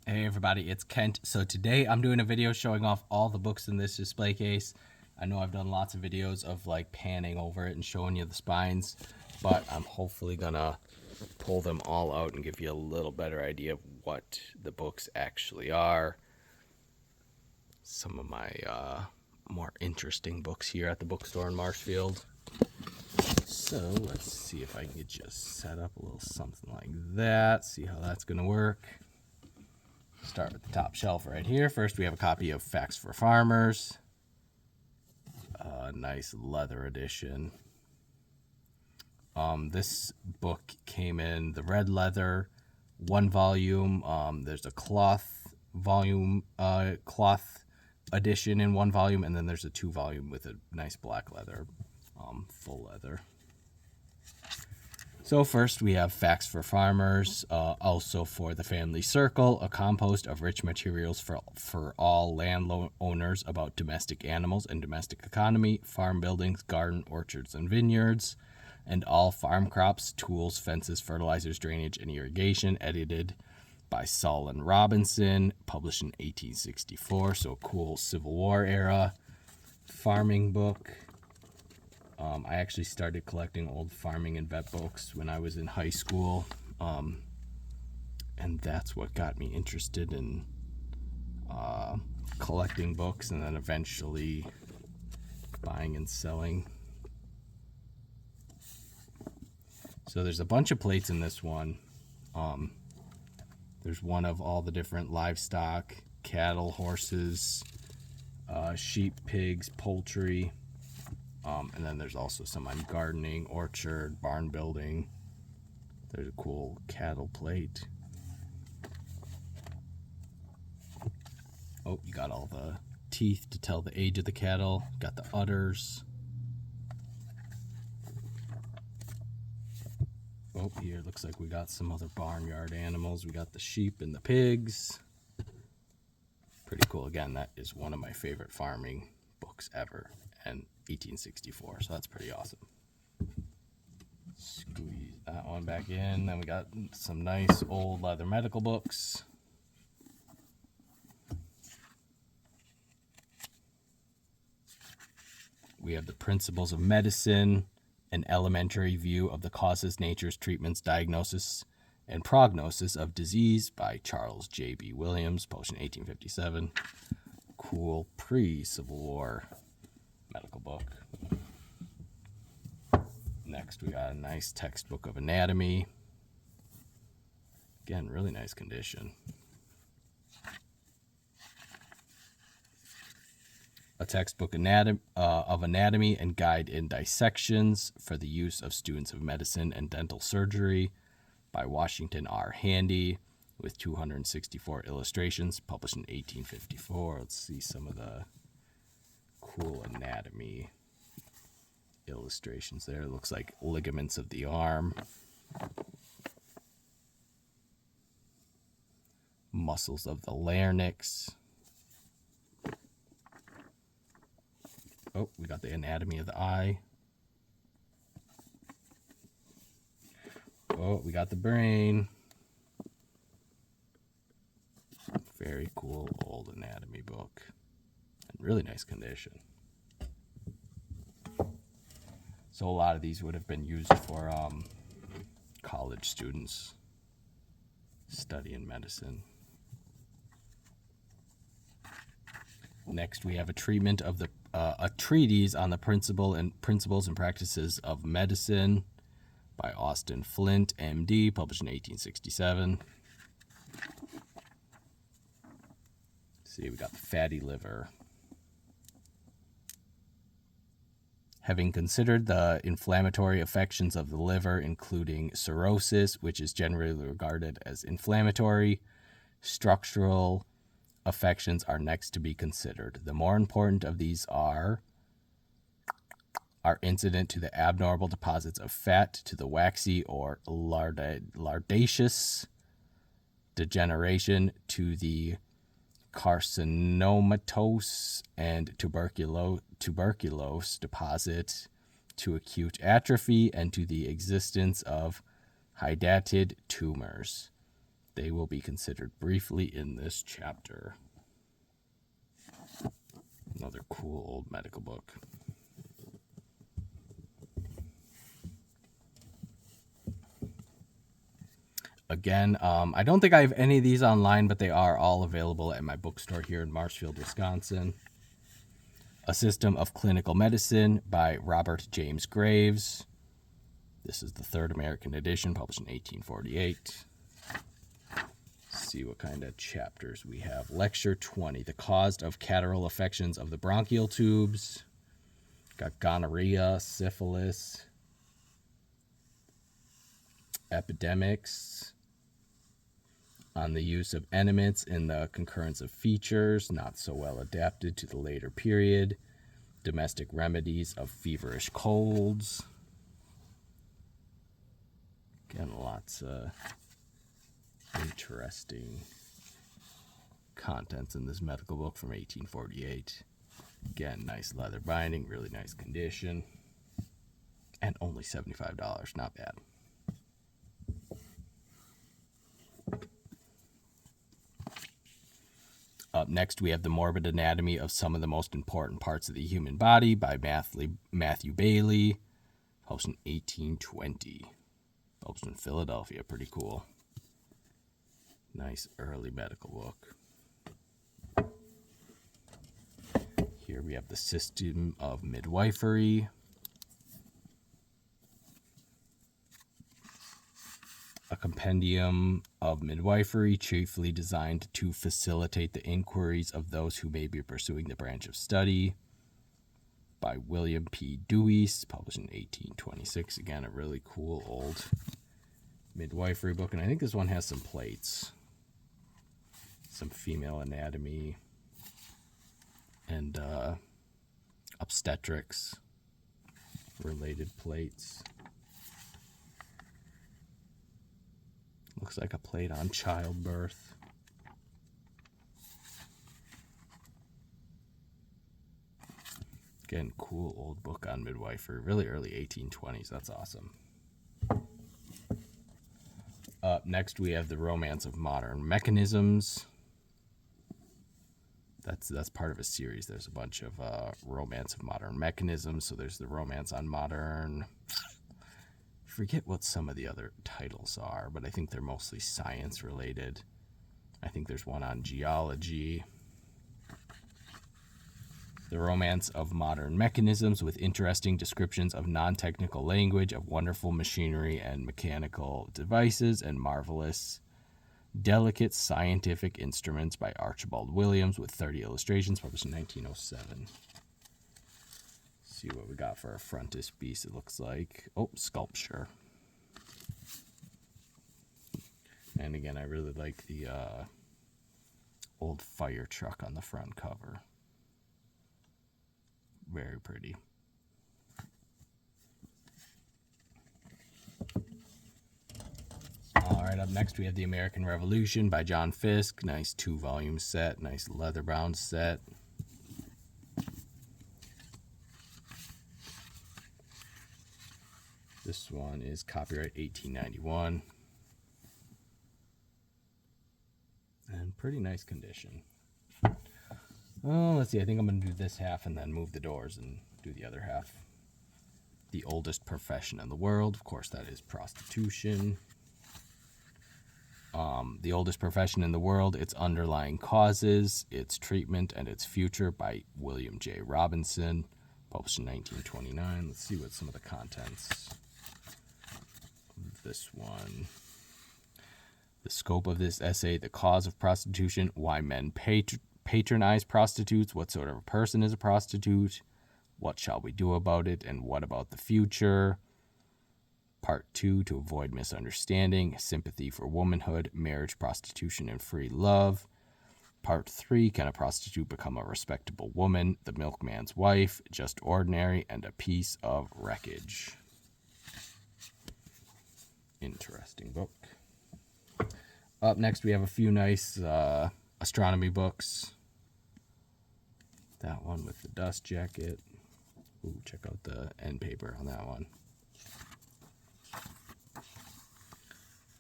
Hey everybody, it's Kent. So today I'm doing a video showing off all the books in this display case. I know I've done lots of videos of like panning over it and showing you the spines, but I'm hopefully gonna pull them all out and give you a little better idea of what the books actually are. Some of my more interesting books here at the bookstore in Marshfield. So let's see if I can get you set up a little something like that, see how that's gonna work. Start with the top shelf right here. First, we have a copy of Facts for Farmers, a nice leather edition. This book came in the red leather, one volume. There's a cloth edition in one volume, and then there's a 2 volume with a nice black leather, full leather. So first we have Facts for Farmers, also for the Family Circle, a compost of rich materials for all landowners about domestic animals and domestic economy, farm buildings, garden, orchards, and vineyards, and all farm crops, tools, fences, fertilizers, drainage, and irrigation, edited by Solon Robinson, published in 1864, so a cool Civil War era farming book. I actually started collecting old farming and vet books when I was in high school, and that's what got me interested in collecting books and then eventually buying and selling. So there's a bunch of plates in this one. There's one of all the different livestock, cattle, horses, sheep, pigs, poultry. And then there's also some on gardening, orchard, barn building. There's a cool cattle plate. Oh, you got all the teeth to tell the age of the cattle. Got the udders. Oh, here it looks like we got some other barnyard animals. We got the sheep and the pigs. Pretty cool. Again, that is one of my favorite farming books ever. And 1864, so that's pretty awesome. Squeeze that one back in. Then we got some nice old leather medical books. We have the Principles of Medicine, an elementary view of the causes, natures, treatments, diagnosis, and prognosis of disease by Charles J.B. Williams, published in 1857. Cool pre-Civil War medical book. Next, we got a nice textbook of anatomy. Again, really nice condition. A textbook of anatomy and guide in dissections for the use of students of medicine and dental surgery by Washington R. Handy, with 264 illustrations, published in 1854. Let's see some of the cool anatomy illustrations there. It looks like ligaments of the arm, muscles of the larynx. Oh, we got the anatomy of the eye. Oh, we got the brain. Very cool old anatomy book. In really nice condition. So a lot of these would have been used for college students studying medicine. Next, we have a treatment of a treatise on the principles and practices of medicine by Austin Flint, M.D., published in 1867. See, we got the fatty liver. Having considered the inflammatory affections of the liver, including cirrhosis, which is generally regarded as inflammatory, structural affections are next to be considered. The more important of these are incident to the abnormal deposits of fat, to the waxy or lardaceous degeneration, to the carcinomatous and tuberculose deposit, to acute atrophy, and to the existence of hydatid tumors. They will be considered briefly in this chapter. Another cool old medical book. Again, I don't think I have any of these online, but they are all available at my bookstore here in Marshfield, Wisconsin. A System of Clinical Medicine by Robert James Graves. This is the third American edition, published in 1848. Let's see what kind of chapters we have. Lecture 20, The Cause of Catarrhal Affections of the Bronchial Tubes. Got gonorrhea, syphilis, epidemics, on the use of enemates in the concurrence of features not so well adapted to the later period, domestic remedies of feverish colds. Again, lots of interesting contents in this medical book from 1848. Again, nice leather binding, really nice condition, and only $75, not bad. Up next, we have The Morbid Anatomy of Some of the Most Important Parts of the Human Body by Matthew Bailey, published in 1820. Published in Philadelphia, pretty cool. Nice early medical book. Here we have The System of Midwifery. A compendium of midwifery chiefly designed to facilitate the inquiries of those who may be pursuing the branch of study, by William P. Deweese, published in 1826. Again, a really cool old midwifery book, and I think this one has some plates, some female anatomy and obstetrics related plates. Looks like a plate on childbirth. Again, cool old book on midwifery, really early 1820s. That's awesome. Up next, we have The Romance of Modern Mechanisms. That's part of a series. There's a bunch of Romance of Modern Mechanisms. So there's the Romance on Modern... forget what some of the other titles are, but I think they're mostly science related. I think there's one on geology. The Romance of Modern Mechanisms, with interesting descriptions of non-technical language, of wonderful machinery and mechanical devices, and marvelous, delicate scientific instruments, by Archibald Williams, with 30 illustrations, published in 1907. See what we got for our frontispiece. It looks like, sculpture. And again, I really like the old fire truck on the front cover. Very pretty. All right, up next we have The American Revolution by John Fiske. Nice 2-volume set, nice leather-bound set. This one is copyright 1891. And pretty nice condition. Oh, let's see. I think I'm going to do this half and then move the doors and do the other half. The Oldest Profession in the World. Of course, that is prostitution. The Oldest Profession in the World, Its Underlying Causes, Its Treatment, and Its Future by William J. Robinson. Published in 1929. Let's see what some of the contents... this one. The scope of this essay: the cause of prostitution, why men patronize prostitutes, what sort of a person is a prostitute, what shall we do about it, and what about the future. Part 2, to avoid misunderstanding, sympathy for womanhood, marriage, prostitution, and free love. Part 3, can a prostitute become a respectable woman, the milkman's wife, just ordinary, and a piece of wreckage. Interesting book. Up next, we have a few nice astronomy books. That one with the dust jacket. Ooh, check out the end paper on that one.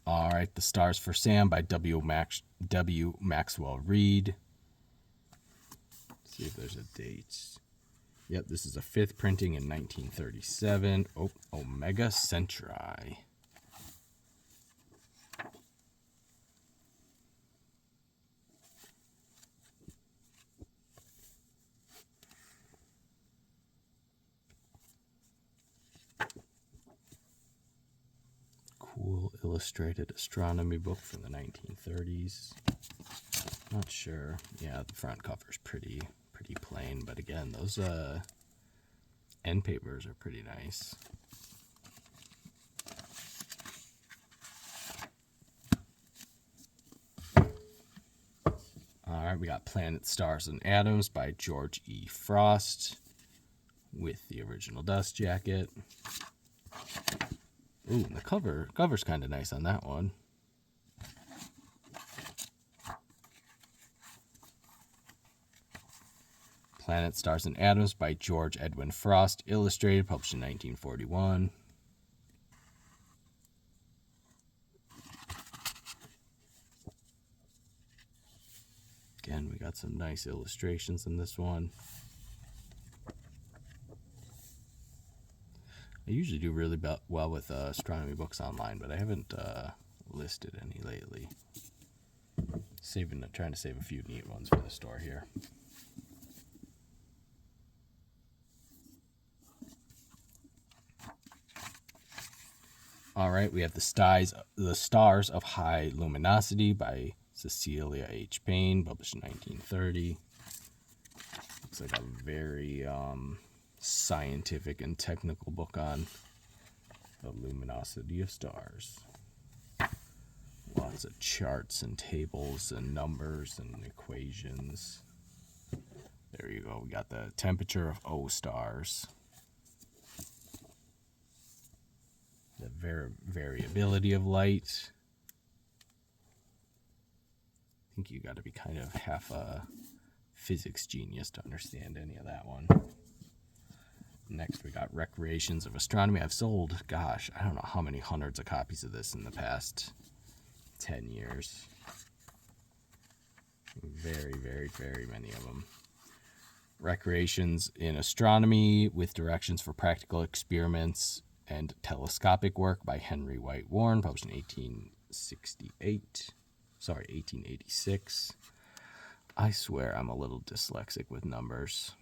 All right, The Stars for Sam by W. Maxwell Reed. See if there's a date. Yep, this is a 5th printing in 1937. Oh, Omega Centauri. Cool illustrated astronomy book from the 1930s. Not sure. Yeah, the front cover's pretty plain, but again, those end papers are pretty nice. All right, we got Planet, Stars, and Atoms by George E. Frost with the original dust jacket. Ooh, the cover's kind of nice on that one. Planet, Stars, and Atoms by George Edwin Frost, illustrated, published in 1941. Again, we got some nice illustrations in this one. I usually do really well with astronomy books online, but I haven't listed any lately. Trying to save a few neat ones for the store here. All right, we have The Stars of High Luminosity by Cecilia H. Payne, published in 1930. Looks like a very scientific and technical book on the luminosity of stars. Lots of charts and tables and numbers and equations. There you go. We got the temperature of O stars. The variability of light. I think you got to be kind of half a physics genius to understand any of that one. Next, we got Recreations of Astronomy. I've sold, gosh, I don't know how many hundreds of copies of this in the past 10 years. Very, very, very many of them. Recreations in Astronomy with Directions for Practical Experiments and Telescopic Work by Henry White Warren, published in 1886. I swear I'm a little dyslexic with numbers.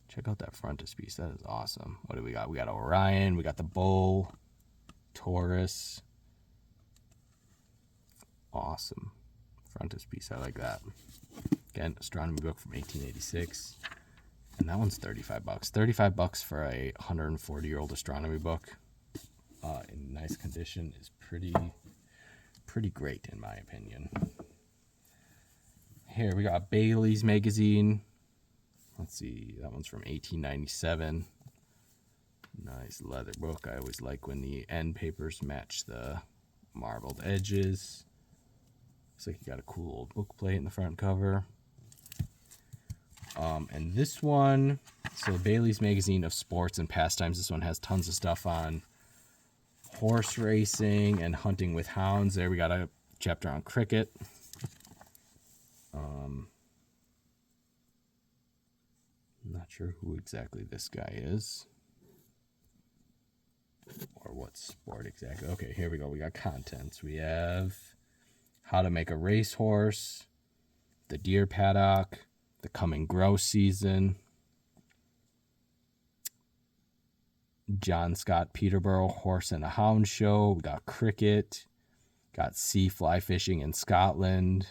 Check out that frontispiece. That is awesome. What do we got? We got Orion. We got the Bull. Taurus. Awesome. Frontispiece. I like that. Again, astronomy book from 1886. And that one's $35. $35 for a 140-year-old astronomy book in nice condition is pretty great in my opinion. Here we got Bailey's magazine. Let's see, that one's from 1897. Nice leather book. I always like when the end papers match the marbled edges. Looks like you got a cool old book plate in the front cover. And this one, so Bailey's Magazine of Sports and Pastimes. This one has tons of stuff on horse racing and hunting with hounds. There we got a chapter on cricket. Not sure who exactly this guy is or what sport exactly. Okay, here we go. We got contents. We have how to make a racehorse, the deer paddock, the coming grouse season, John Scott Peterborough Horse and a Hound Show. We got cricket, got sea fly fishing in Scotland,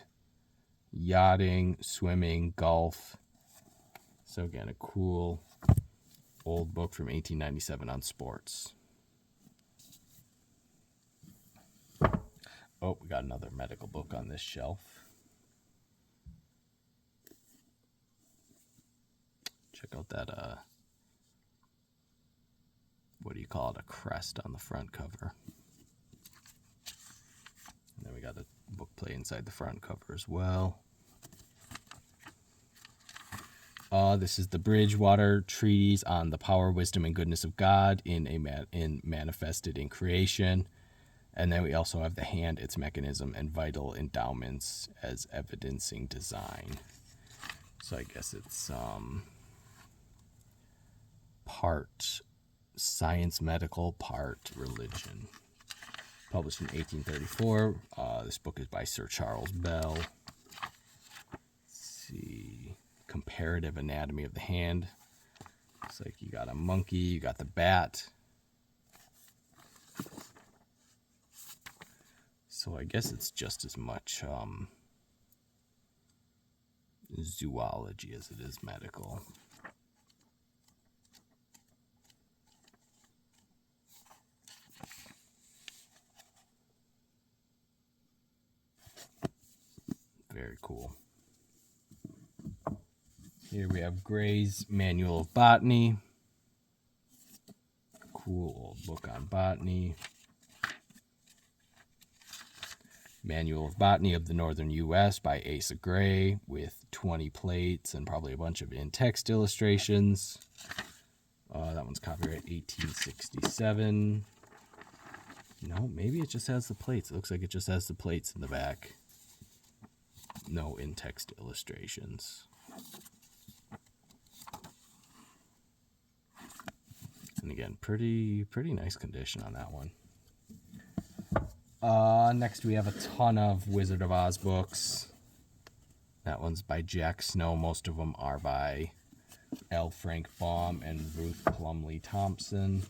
yachting, swimming, golf. So again, a cool old book from 1897 on sports. Oh, we got another medical book on this shelf. Check out that, what do you call it? A crest on the front cover. And then we got a book plate inside the front cover as well. This is the Bridgewater Treatise on the Power, Wisdom, and Goodness of God in Manifested in Creation. And then we also have the hand, its mechanism, and vital endowments as evidencing design. So I guess it's part science medical, part religion. Published in 1834. This book is by Sir Charles Bell. Let's see. Comparative anatomy of the hand. Looks like you got a monkey, you got the bat. So I guess it's just as much zoology as it is medical. Very cool. Here we have Gray's Manual of Botany. Cool old book on botany. Manual of Botany of the Northern U.S. by Asa Gray with 20 plates and probably a bunch of in-text illustrations. That one's copyright 1867. No, maybe it just has the plates. It looks like it just has the plates in the back. No in-text illustrations. And again, pretty nice condition on that one. Next we have a ton of Wizard of Oz books. That one's by Jack Snow. Most of them are by L. Frank Baum and Ruth Plumley Thompson.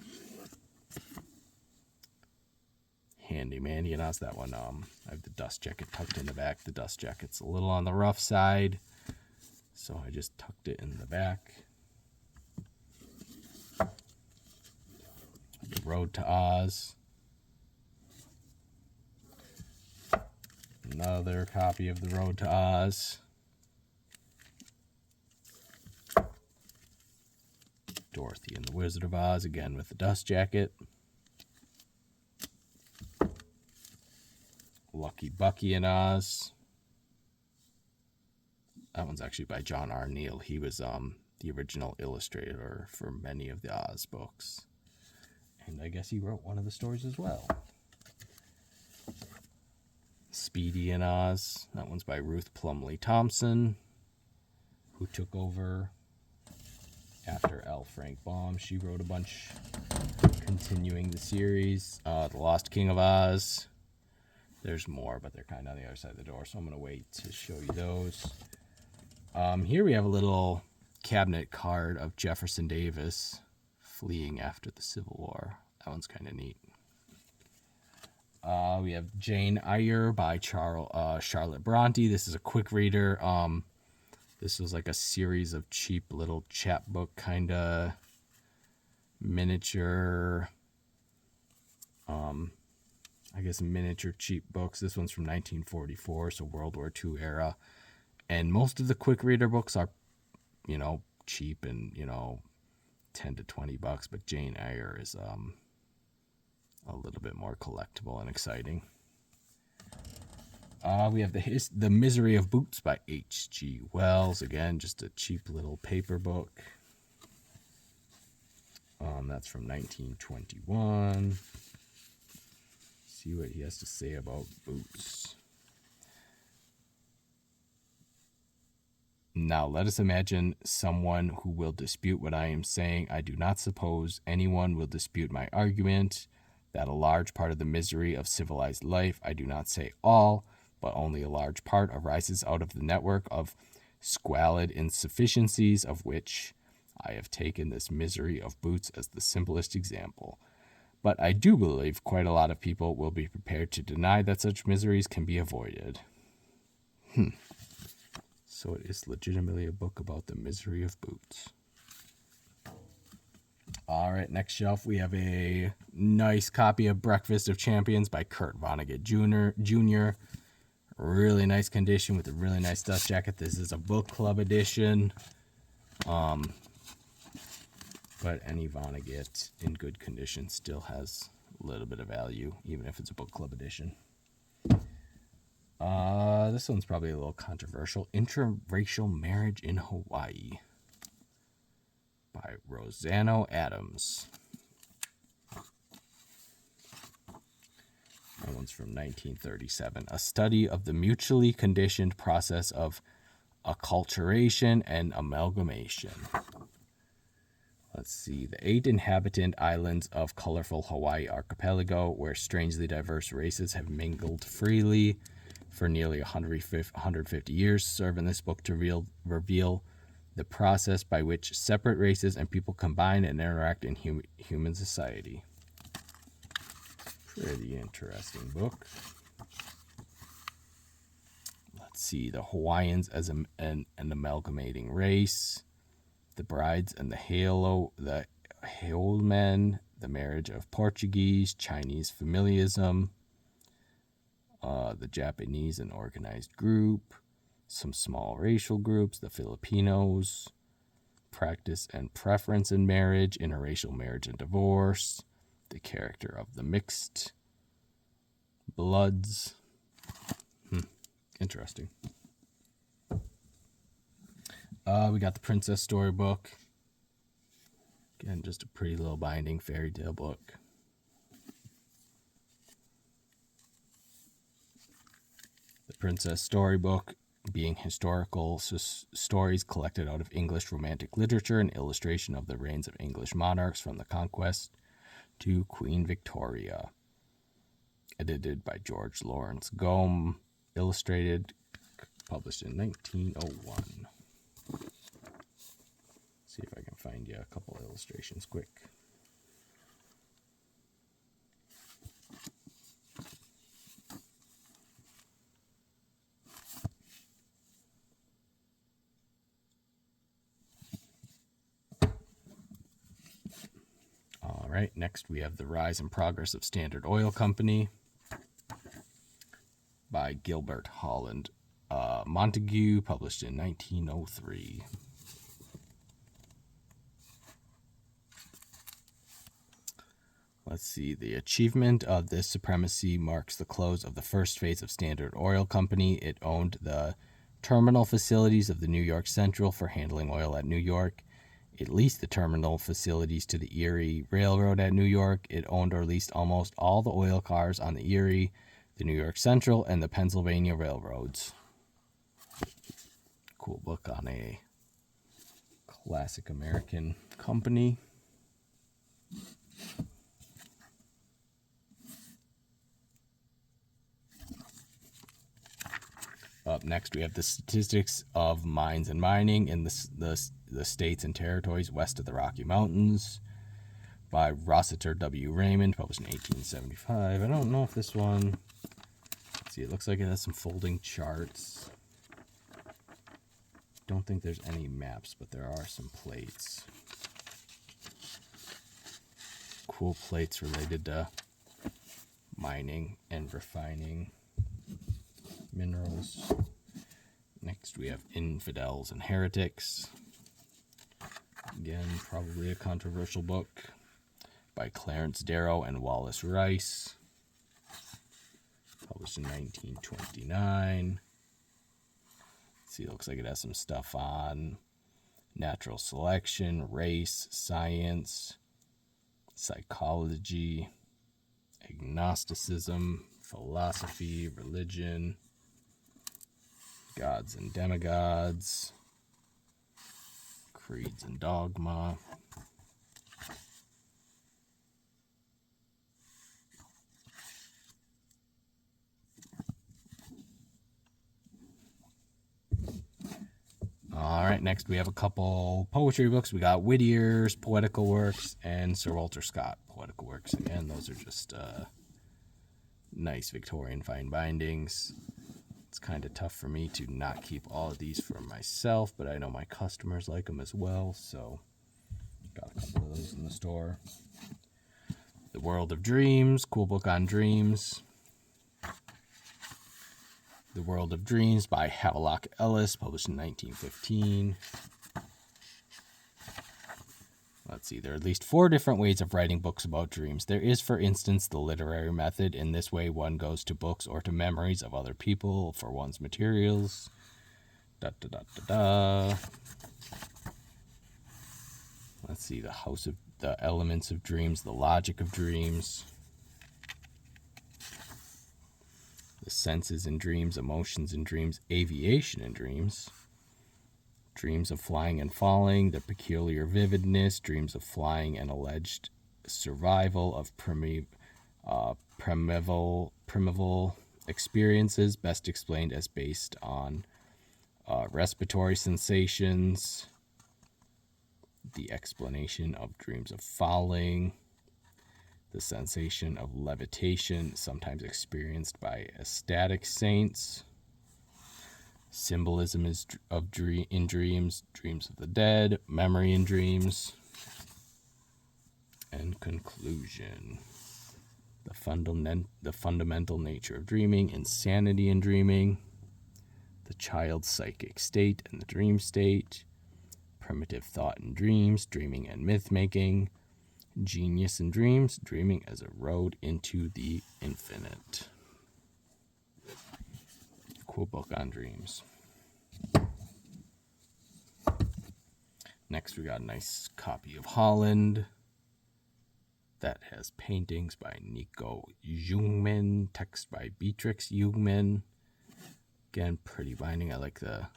Handy Mandy and Oz. That one, I have the dust jacket tucked in the back. The dust jacket's a little on the rough side, so I just tucked it in the back. The Road to Oz. Another copy of The Road to Oz. Dorothy and the Wizard of Oz, again with the dust jacket. Lucky Bucky and Oz. That one's actually by John R. Neal. He was the original illustrator for many of the Oz books. And I guess he wrote one of the stories as well. Speedy and Oz. That one's by Ruth Plumley Thompson, who took over after L. Frank Baum. She wrote a bunch continuing the series. The Lost King of Oz. There's more, but they're kind of on the other side of the door, so I'm going to wait to show you those. Here we have a little cabinet card of Jefferson Davis fleeing after the Civil War. That one's kind of neat. We have Jane Eyre by Charlotte Bronte. This is a quick reader. This was like a series of cheap little chapbook kind of miniature, I guess miniature cheap books. This one's from 1944, so World War II era. And most of the quick reader books are, cheap and, 10 to 20 bucks. But Jane Eyre is a little bit more collectible and exciting. We have the Misery of Boots by H.G. Wells. Again, just a cheap little paper book. That's from 1921. See what he has to say about boots. Now, let us imagine someone who will dispute what I am saying. I do not suppose anyone will dispute my argument that a large part of the misery of civilized life, I do not say all, but only a large part, arises out of the network of squalid insufficiencies of which I have taken this misery of boots as the simplest example. But I do believe quite a lot of people will be prepared to deny that such miseries can be avoided. So it is legitimately a book about the misery of boots. All right, next shelf, we have a nice copy of Breakfast of Champions by Kurt Vonnegut Jr. Really nice condition with a really nice dust jacket. This is a book club edition. But any Vonnegut in good condition still has a little bit of value, even if it's a book club edition. This one's probably a little controversial. Interracial Marriage in Hawaii by Rosanna Adams. That one's from 1937. A study of the mutually conditioned process of acculturation and amalgamation. Let's see. The 8 inhabitant islands of colorful Hawaii archipelago, where strangely diverse races have mingled freely for nearly 150 years, serve in this book to reveal the process by which separate races and people combine and interact in human society. Pretty interesting book. Let's see. The Hawaiians as an amalgamating race. The brides and the Haole-men, the marriage of Portuguese, Chinese familialism, the Japanese and organized group, some small racial groups, the Filipinos, practice and preference in marriage, interracial marriage and divorce, the character of the mixed bloods. Interesting. We got the Princess Storybook. Again, just a pretty little binding fairy tale book. The Princess Storybook being historical stories collected out of English Romantic literature and illustration of the reigns of English monarchs from the Conquest to Queen Victoria. Edited by George Lawrence Gome. Illustrated, published in 1901. See if I can find you a couple illustrations quick. All right, next we have The Rise and Progress of Standard Oil Company by Gilbert Holland Montague, published in 1903. Let's see. The achievement of this supremacy marks the close of the first phase of Standard Oil Company. It owned the terminal facilities of the New York Central for handling oil at New York. It leased the terminal facilities to the Erie Railroad at New York. It owned or leased almost all the oil cars on the Erie, the New York Central, and the Pennsylvania railroads. Cool book on a classic American company. Up next, we have the statistics of mines and mining in the states and territories west of the Rocky Mountains by Rossiter W. Raymond, published in 1875. I don't know if this one... Let's see, it looks like it has some folding charts. Don't think there's any maps, but there are some plates. Cool plates related to mining and refining minerals. Next we have Infidels and Heretics. Again, probably a controversial book by Clarence Darrow and Wallace Rice. Published in 1929. Let's see, it looks like it has some stuff on natural selection, race, science, psychology, agnosticism, philosophy, religion, gods and demigods, creeds and dogma. All right, next we have a couple poetry books. We got Whittier's Poetical Works and Sir Walter Scott Poetical Works. Again, those are just nice Victorian fine bindings. It's kind of tough for me to not keep all of these for myself, but I know my customers like them as well, so got a couple of those in the store. The World of Dreams, cool book on dreams. The World of Dreams by Havelock Ellis, published in 1915. Let's see, there are at least 4 different ways of writing books about dreams. There is, for instance, the literary method. In this way, one goes to books or to memories of other people for one's materials. Let's see, the Elements of Dreams, the Logic of Dreams. the senses in dreams, emotions in dreams, aviation in dreams, dreams of flying and falling, the peculiar vividness, dreams of flying and alleged survival of primeval experiences, best explained as based on respiratory sensations, the explanation of dreams of falling, the sensation of levitation, sometimes experienced by ecstatic saints, symbolism in dreams, dreams of the dead, memory in dreams, and conclusion, the fundamental nature of dreaming, insanity in dreaming, the child's psychic state and the dream state, primitive thought in dreams, dreaming and myth making, genius in dreams, dreaming as a road into the infinite. Cool book on dreams. Next, we got a nice copy of Holland that has paintings by Nico Jungmann, text by Beatrix Jungmann. Again, pretty binding. I like the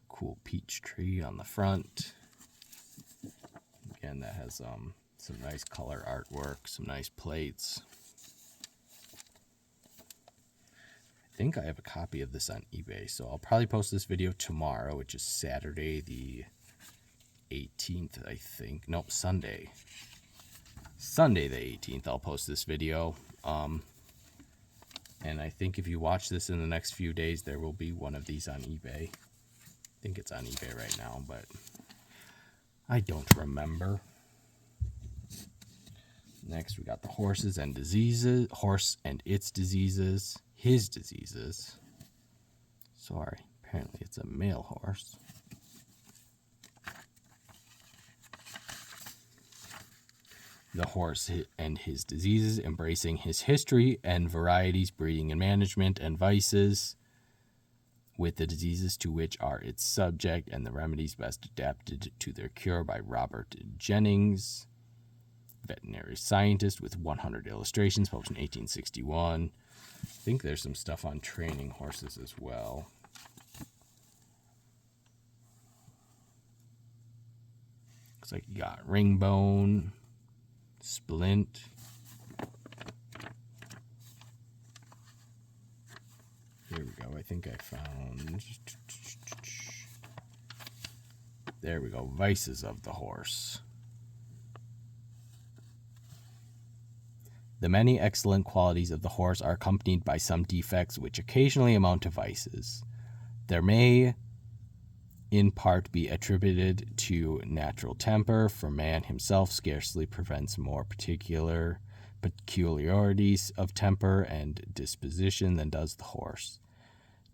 cool peach tree on the front. Again, that has some nice color artwork, some nice plates. I think I have a copy of this on eBay, so I'll probably post this video tomorrow, which is Saturday the 18th, I think. Nope, Sunday the 18th, I'll post this video. And I think if you watch this in the next few days, there will be one of these on eBay. I think it's on eBay right now, but I don't remember. Next, we got the horses and diseases. Horse and its diseases. His diseases. Sorry, apparently it's a male horse. The horse and his diseases, embracing his history and varieties, breeding and management, and vices, with the diseases to which are its subject, and the remedies best adapted to their cure, by Robert Jennings, veterinary scientist, with 100 illustrations, published in 1861. I think there's some stuff on training horses as well. Looks like you got Ringbone, Splint, here we go. I think I found, there we go, Vices of the Horse. The many excellent qualities of the horse are accompanied by some defects which occasionally amount to vices. There may in part be attributed to natural temper, for man himself scarcely prevents more peculiarities of temper and disposition than does the horse.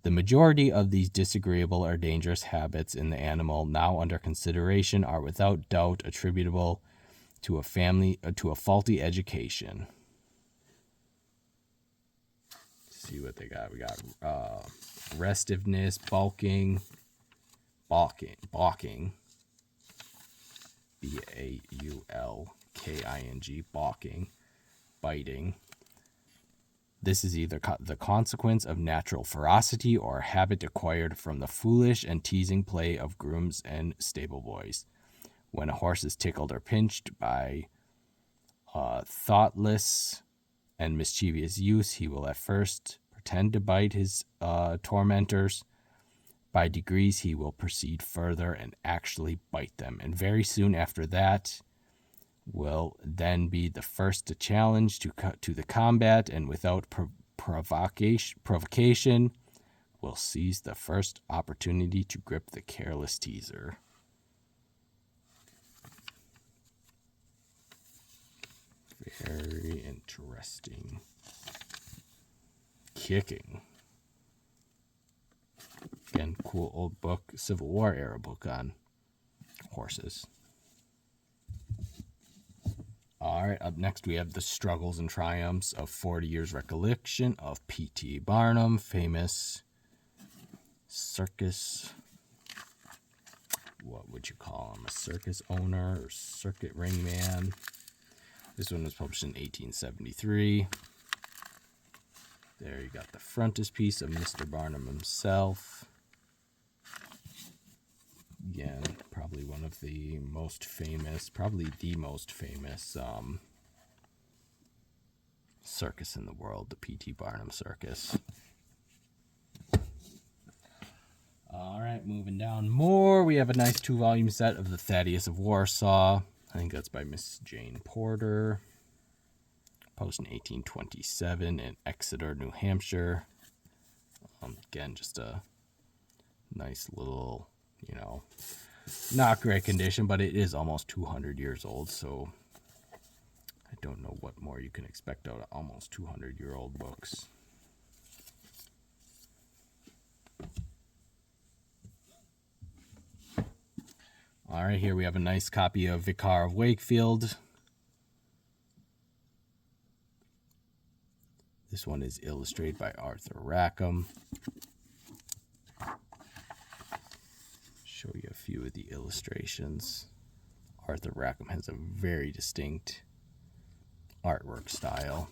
The majority of these disagreeable or dangerous habits in the animal now under consideration are without doubt attributable to a faulty education. Let's see what they got. We got restiveness, balking, balking, B-A-U-L-K-I-N-G, balking, biting. This is either the consequence of natural ferocity or a habit acquired from the foolish and teasing play of grooms and stable boys. When a horse is tickled or pinched by thoughtless and mischievous use, he will at first pretend to bite his tormentors. By degrees, he will proceed further and actually bite them, and very soon after that will then be the first to challenge to the combat, and without provocation will seize the first opportunity to grip the careless teaser. Very interesting. Kicking. Again, cool old book, Civil War era book on horses. All right, up next we have The Struggles and Triumphs of 40 Years Recollection of P.T. Barnum, famous circus, what would you call him, a circus owner or circuit ringman. This one was published in 1873. There you got the frontispiece of Mr. Barnum himself. Again, probably one of the most famous, probably the most famous circus in the world, the P.T. Barnum Circus. All right, moving down more, we have a nice 2-volume set of the Thaddeus of Warsaw. I think that's by Miss Jane Porter. Published in 1827 in Exeter, New Hampshire. Again, just a nice little, you know, not great condition, but it is almost 200 years old, so I don't know what more you can expect out of almost 200-year-old books. All right, here we have a nice copy of Vicar of Wakefield. This one is illustrated by Arthur Rackham. Show you a few of the illustrations. Arthur Rackham has a very distinct artwork style.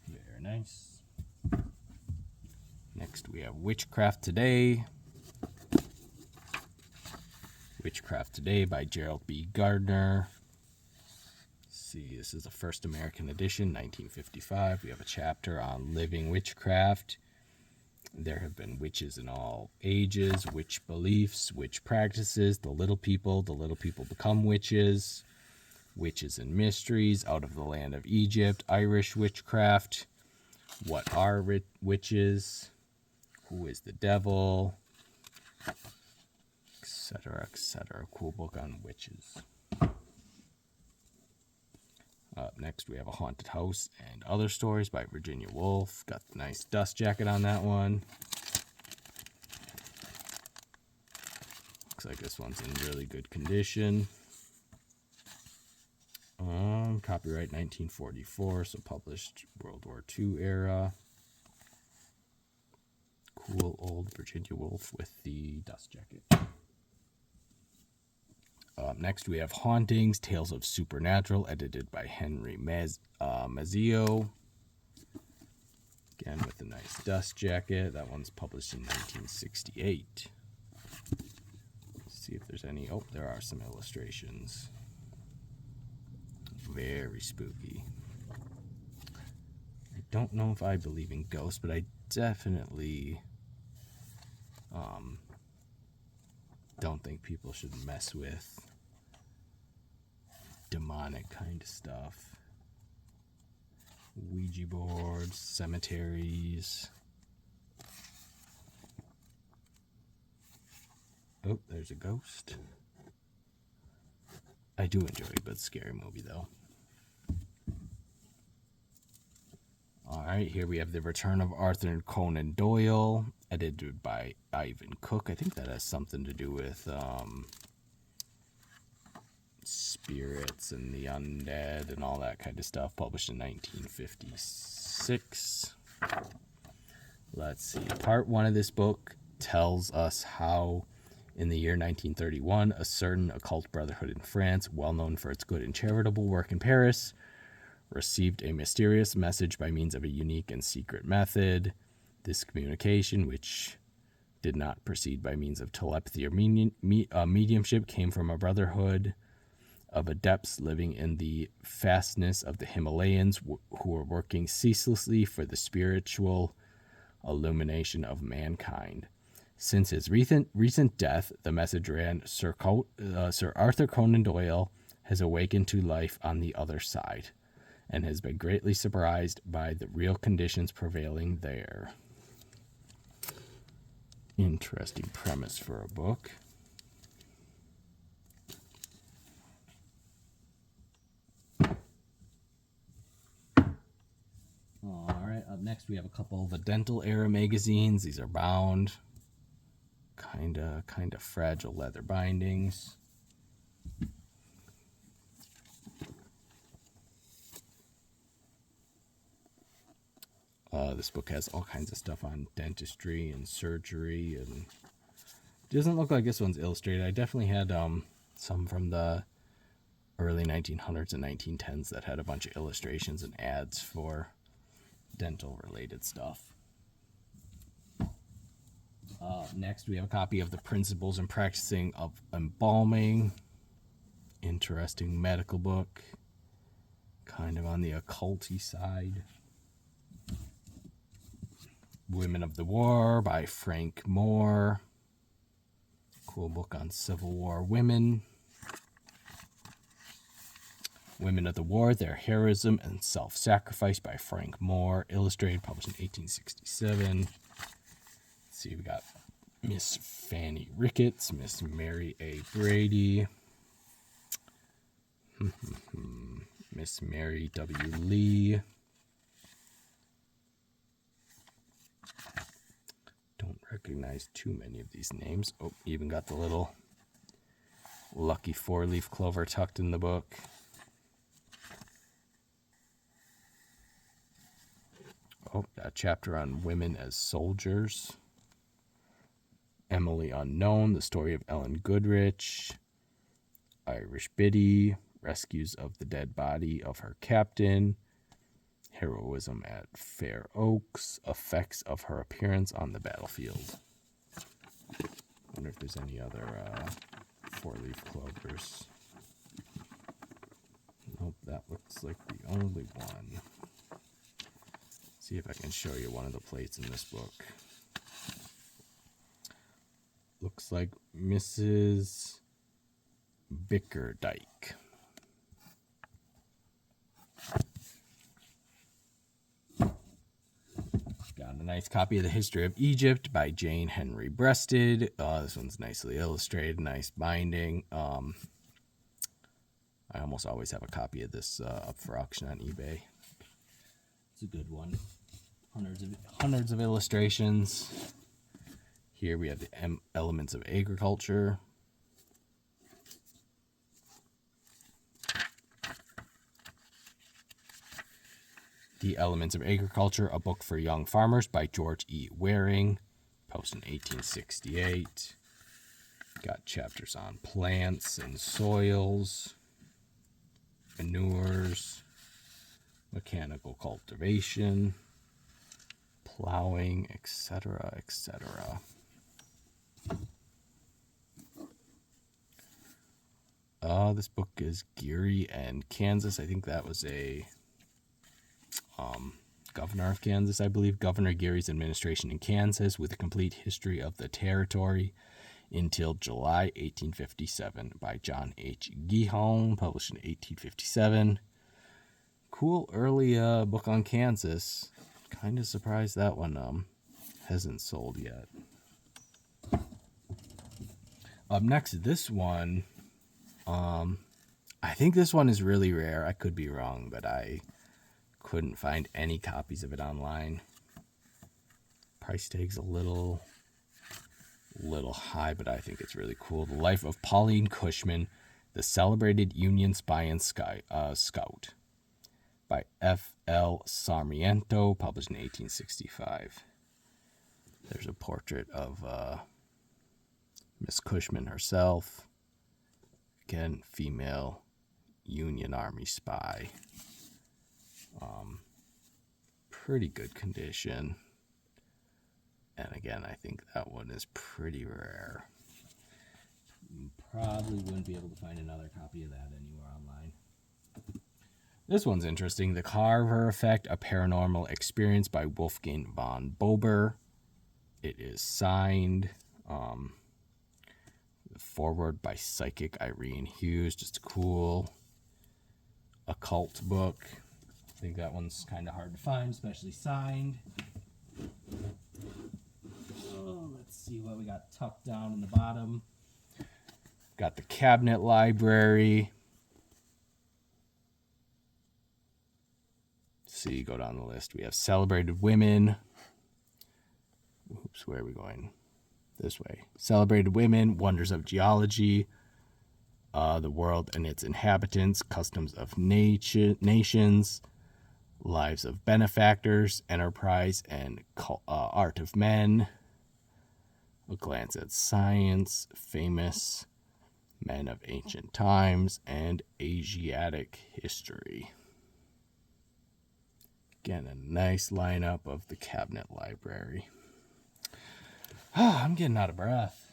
Very nice. Next we have Witchcraft Today. Witchcraft Today by Gerald B. Gardner. Let's see, this is the first American edition, 1955. We have a chapter on living witchcraft. There have been witches in all ages, witch beliefs, witch practices, the little people become witches, witches and mysteries, out of the land of Egypt, Irish witchcraft, what are witches, who is the devil, etc., etc. Cool book on witches. Up next, we have A Haunted House and Other Stories by Virginia Woolf. Got the nice dust jacket on that one. Looks like this one's in really good condition. Copyright 1944, so published World War II era. Cool old Virginia Woolf with the dust jacket. Next, we have Hauntings, Tales of Supernatural, edited by Henry Mazzio. Again, with a nice dust jacket. That one's published in 1968. Let's see if there's any. Oh, there are some illustrations. Very spooky. I don't know if I believe in ghosts, but I definitely don't think people should mess with demonic kind of stuff. Ouija boards, cemeteries. Oh, there's a ghost. I do enjoy it, but it's a scary movie though. Alright, here we have The Return of Arthur Conan Doyle, edited by Ivan Cook. I think that has something to do with spirits and the undead and all that kind of stuff. Published in 1956. Let's see. Part 1 of this book tells us how, in the year 1931, a certain occult brotherhood in France, well known for its good and charitable work in Paris, received a mysterious message by means of a unique and secret method. This communication, which did not proceed by means of telepathy or mediumship, came from a brotherhood of adepts living in the fastness of the Himalayas who were working ceaselessly for the spiritual illumination of mankind. Since his recent death, the message ran, Sir Arthur Conan Doyle has awakened to life on the other side and has been greatly surprised by the real conditions prevailing there. Interesting premise for a book. Alright, up next we have a couple of the Dental Era magazines. These are bound. Kinda fragile leather bindings. This book has all kinds of stuff on dentistry and surgery, and it doesn't look like this one's illustrated. I definitely had some from the early 1900s and 1910s that had a bunch of illustrations and ads for dental related stuff. Next, we have a copy of The Principles and Practicing of Embalming. Interesting medical book, kind of on the occulty side. Women of the War by Frank Moore. Cool book on Civil War women. Women of the War, Their Heroism and Self-Sacrifice by Frank Moore. Illustrated, published in 1867. Let's see, we got Miss Fanny Ricketts, Miss Mary A. Brady, Miss Mary W. Lee. Don't recognize too many of these names. Oh, even got the little lucky four-leaf clover tucked in the book. Oh, got a chapter on women as soldiers. Emily Unknown, the story of Ellen Goodrich. Irish Biddy, rescues of the dead body of her captain. Heroism at Fair Oaks, effects of her appearance on the battlefield. Wonder if there's any other four-leaf clovers. Nope, that looks like the only one. See if I can show you one of the plates in this book. Looks like Mrs. Bickerdike. Got a nice copy of The History of Egypt by Jane Henry Breasted. This one's nicely illustrated, nice binding. I almost always have a copy of this up for auction on eBay. It's a good one. Hundreds of illustrations. Here we have the elements of agriculture. The Elements of Agriculture, a book for young farmers by George E. Waring, posted in 1868. Got chapters on plants and soils, manures, mechanical cultivation, plowing, etc., etc. This book is Geary and Kansas. I think that was a governor of Kansas, I believe. Governor Geary's administration in Kansas, with a complete history of the territory until July 1857 by John H. Gihon, published in 1857. Cool early book on Kansas. Kind of surprised that one hasn't sold yet. Up next, this one. I think this one is really rare. I could be wrong, but I couldn't find any copies of it online. Price tag's a little high, but I think it's really cool. The Life of Pauline Cushman, the Celebrated Union Spy and Scout by F.L. Sarmiento, published in 1865. There's a portrait of Miss Cushman herself. Again, female Union Army spy. Pretty good condition. And again, I think that one is pretty rare. Probably wouldn't be able to find another copy of that anywhere online. This one's interesting. The Carver Effect, a Paranormal Experience by Wolfgang von Bober. It is signed. Forward by Psychic Irene Hughes. Just a cool occult book. I think that one's kind of hard to find, especially signed. Oh, let's see what we got tucked down in the bottom. Got the Cabinet Library. Let's see, go down the list. We have Celebrated Women. Oops, where are we going? This way. Celebrated Women, Wonders of Geology, The World and Its Inhabitants, Customs of Nations, Lives of Benefactors, Enterprise, and Art of Men. A Glance at Science, Famous Men of Ancient Times, and Asiatic History. Again, a nice lineup of the cabinet library. I'm getting out of breath.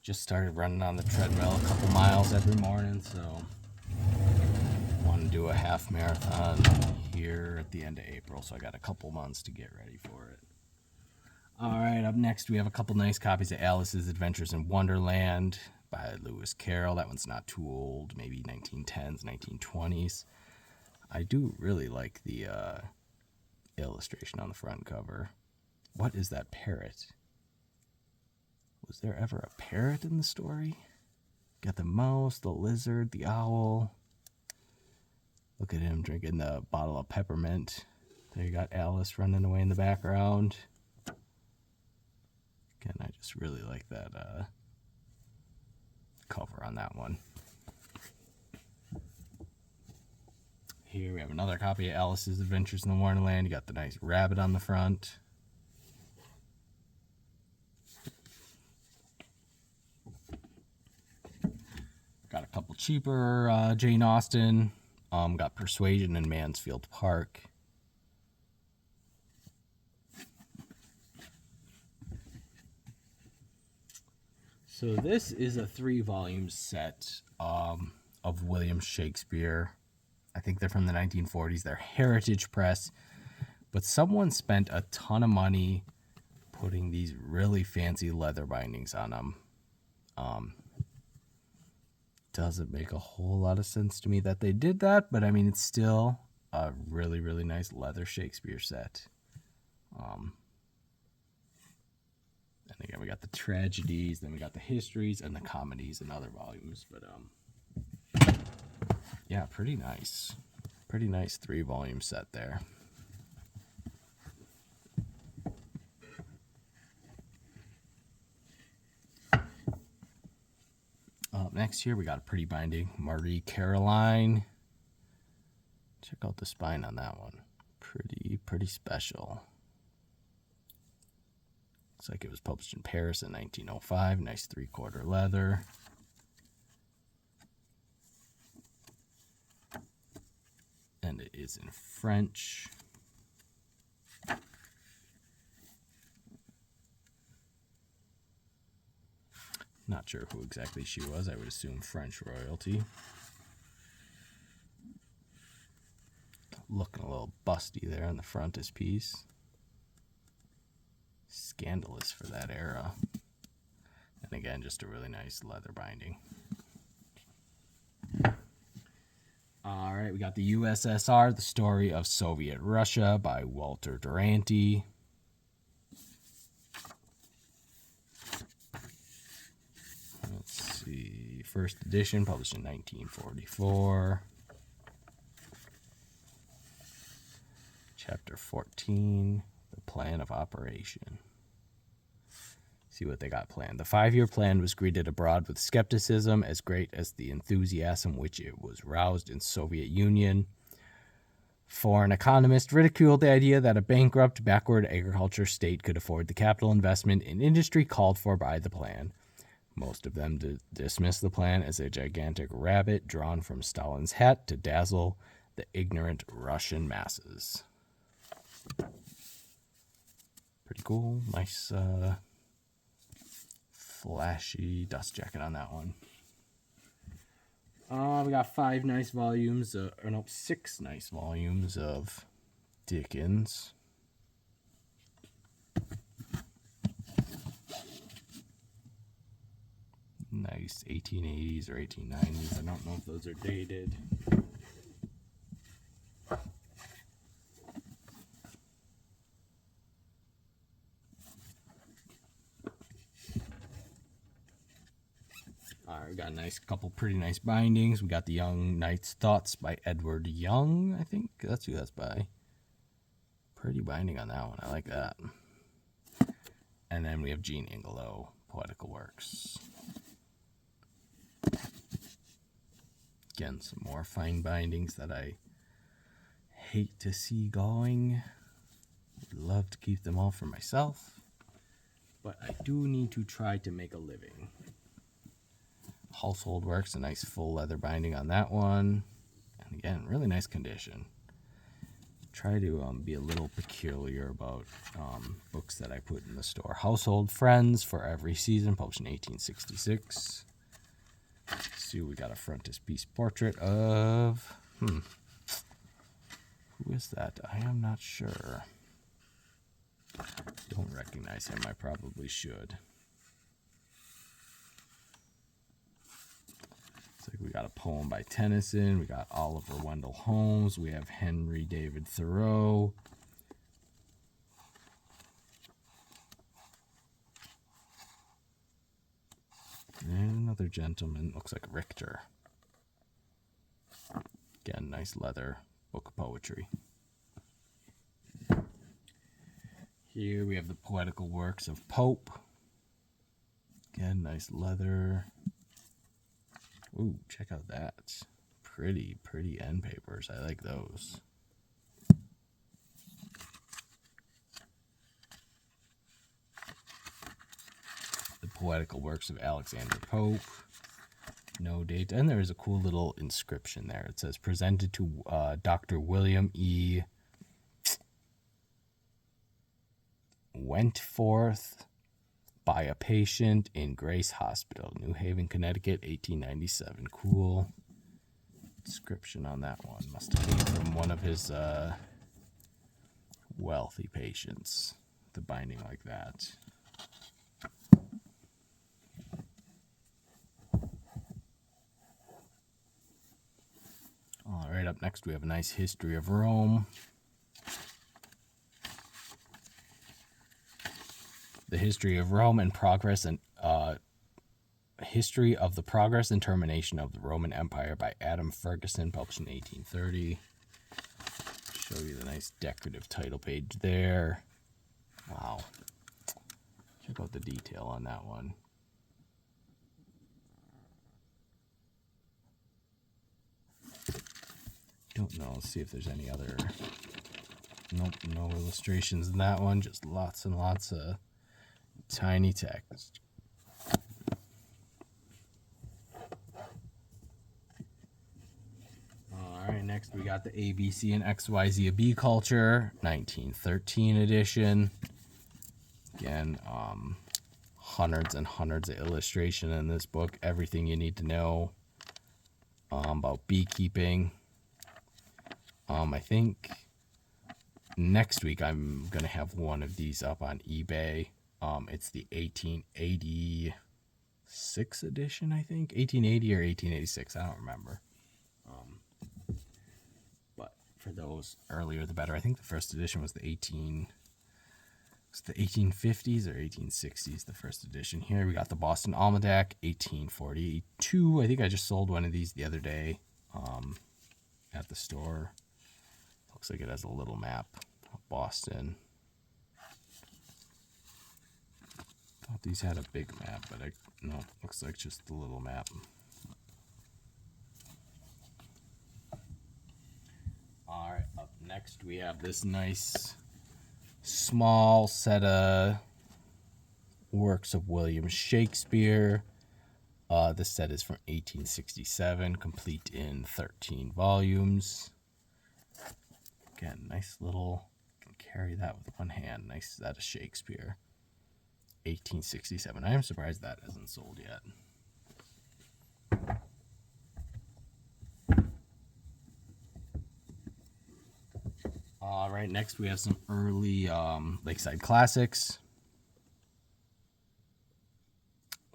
Just started running on the treadmill a couple miles every morning, so want to do a half marathon here at the end of April, so I got a couple months to get ready for it. All right, up next we have a couple nice copies of Alice's Adventures in Wonderland by Lewis Carroll. That one's not too old, maybe 1910s, 1920s. I do really like the illustration on the front cover. What is that parrot? Was there ever a parrot in the story? Got the mouse, the lizard, the owl. Look at him drinking the bottle of peppermint. There you got Alice running away in the background. Again, I just really like that cover on that one. Here we have another copy of Alice's Adventures in the Wonderland. You got the nice rabbit on the front. Got a couple cheaper Jane Austen. Got Persuasion and Mansfield Park. So this is a 3-volume set of William Shakespeare. I think they're from the 1940s. They're Heritage Press. But someone spent a ton of money putting these really fancy leather bindings on them. Doesn't make a whole lot of sense to me that they did that, but I mean, it's still a really, really nice leather Shakespeare set. And again, we got the tragedies, then we got the histories and the comedies and other volumes, but yeah, pretty nice 3-volume set there. Up next here, we got a pretty binding, Marie Caroline. Check out the spine on that one. Pretty special. Looks like it was published in Paris in 1905. Nice 3/4 leather. And it is in French. Not sure who exactly she was. I would assume French royalty. Looking a little busty there on the frontispiece. Scandalous for that era. And again, just a really nice leather binding. All right, we got the USSR, The Story of Soviet Russia by Walter Duranty. Let's see, first edition, published in 1944. Chapter 14, The Plan of Operation. See what they got planned. The 5-year plan was greeted abroad with skepticism as great as the enthusiasm which it was roused in Soviet Union. Foreign economists ridiculed the idea that a bankrupt, backward agriculture state could afford the capital investment in industry called for by the plan. Most of them dismissed the plan as a gigantic rabbit drawn from Stalin's hat to dazzle the ignorant Russian masses. Pretty cool. Nice, flashy dust jacket on that one. We got 6 nice volumes of Dickens. Nice 1880s or 1890s. I don't know if those are dated. All right, we got a couple pretty nice bindings. We got The Young Knight's Thoughts by Edward Young, I think. That's who that's by. Pretty binding on that one. I like that. And then we have Jean Ingelow, Poetical Works. Again, some more fine bindings that I hate to see going. Would love to keep them all for myself, but I do need to try to make a living. Household Works, a nice full leather binding on that one. And again, really nice condition. Try to be a little peculiar about books that I put in the store. Household Friends for Every Season, published in 1866. Let's see, we got a frontispiece portrait of... Who is that? I am not sure. Don't recognize him. I probably should. Looks like we got a poem by Tennyson. We got Oliver Wendell Holmes. We have Henry David Thoreau. And another gentleman. Looks like Richter. Again, nice leather book of poetry. Here we have the poetical works of Pope. Again, nice leather. Ooh, check out that. Pretty end papers. I like those. The poetical works of Alexander Pope. No date. And there is a cool little inscription there. It says, presented to Dr. William E. Wentworth by a patient in Grace Hospital, New Haven, Connecticut, 1897. Cool description on that one. Must have been from one of his wealthy patients, the binding like that. All right, up next we have a nice history of Rome. The history of Rome and progress and history of the progress and termination of the Roman Empire by Adam Ferguson, published in 1830. Show you the nice decorative title page there. Wow. Check out the detail on that one. Don't know. Let's see if there's any other. Nope, no illustrations in that one. Just lots and lots of tiny text. All right, next we got the ABC and XYZ of Bee Culture, 1913 edition. Again, hundreds and hundreds of illustration in this book. Everything you need to know about beekeeping. I think next week I'm going to have one of these up on eBay. It's the 1886 edition, I think. 1880 or 1886, I don't remember. But for those, earlier the better. I think the first edition was the 1850s or 1860s, the first edition. Here we got the Boston Almanac, 1842. I think I just sold one of these the other day at the store. Looks like it has a little map of Boston. Thought these had a big map, but no, looks like just the little map. All right, up next we have this nice small set of works of William Shakespeare. This set is from 1867, complete in 13 volumes. Again, nice little, can carry that with one hand. Nice set of Shakespeare. 1867. I am surprised that hasn't sold yet. All right, next we have some early Lakeside Classics.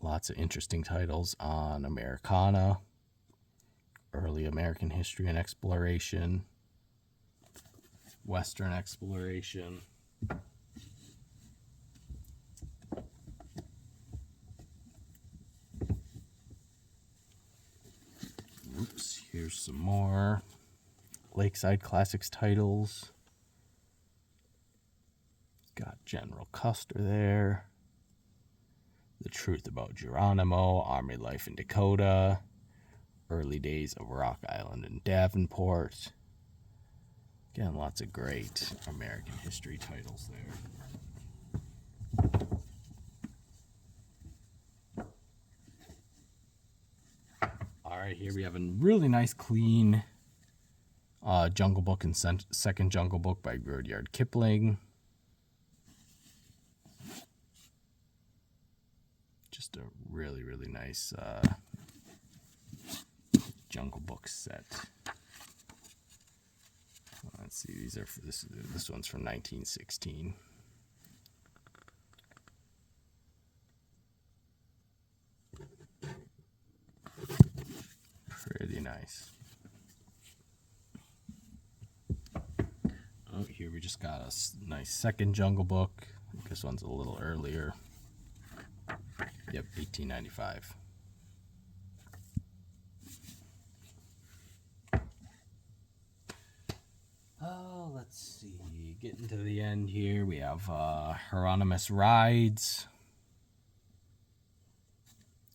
Lots of interesting titles on Americana, early American history and exploration, Western exploration. Oops, here's some more Lakeside Classics titles. Got General Custer there. The Truth About Geronimo, Army Life in Dakota, early days of Rock Island and Davenport. Again, lots of great American history titles there. All right, here we have a really nice, clean Jungle Book and Second Jungle Book by Rudyard Kipling. Just a really, really nice Jungle Book set. Let's see, these are for this one's from 1916. Pretty nice. Oh, here we just got a nice second Jungle Book. This one's a little earlier. Yep, 1895. Oh, let's see. Getting to the end here, we have Hieronymus Rides.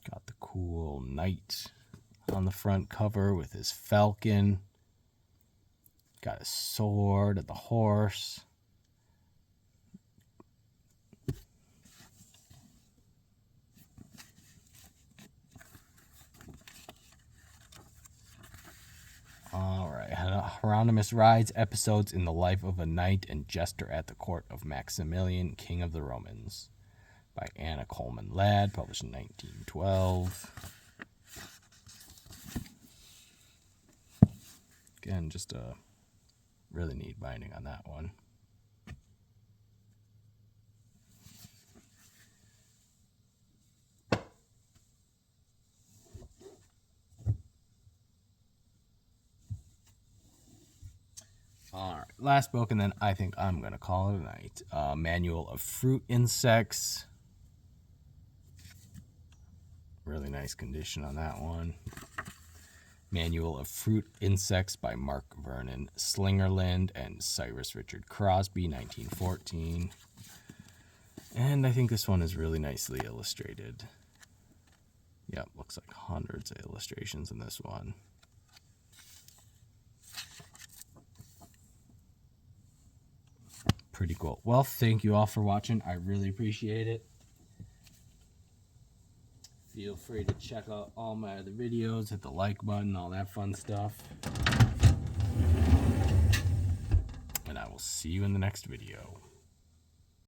Got the cool knight on the front cover with his falcon. Got his sword and the horse. All right, Hieronymus Rides, episodes in the life of a knight and jester at the court of Maximilian, King of the Romans, by Anna Coleman Ladd, published in 1912. Again, just a really neat binding on that one. All right, last book, and then I think I'm going to call it a night. Manual of Fruit Insects. Really nice condition on that one. Manual of Fruit Insects by Mark Vernon Slingerland and Cyrus Richard Crosby, 1914. And I think this one is really nicely illustrated. Yep, looks like hundreds of illustrations in this one. Pretty cool. Well, thank you all for watching. I really appreciate it. Feel free to check out all my other videos, hit the like button, all that fun stuff. And I will see you in the next video.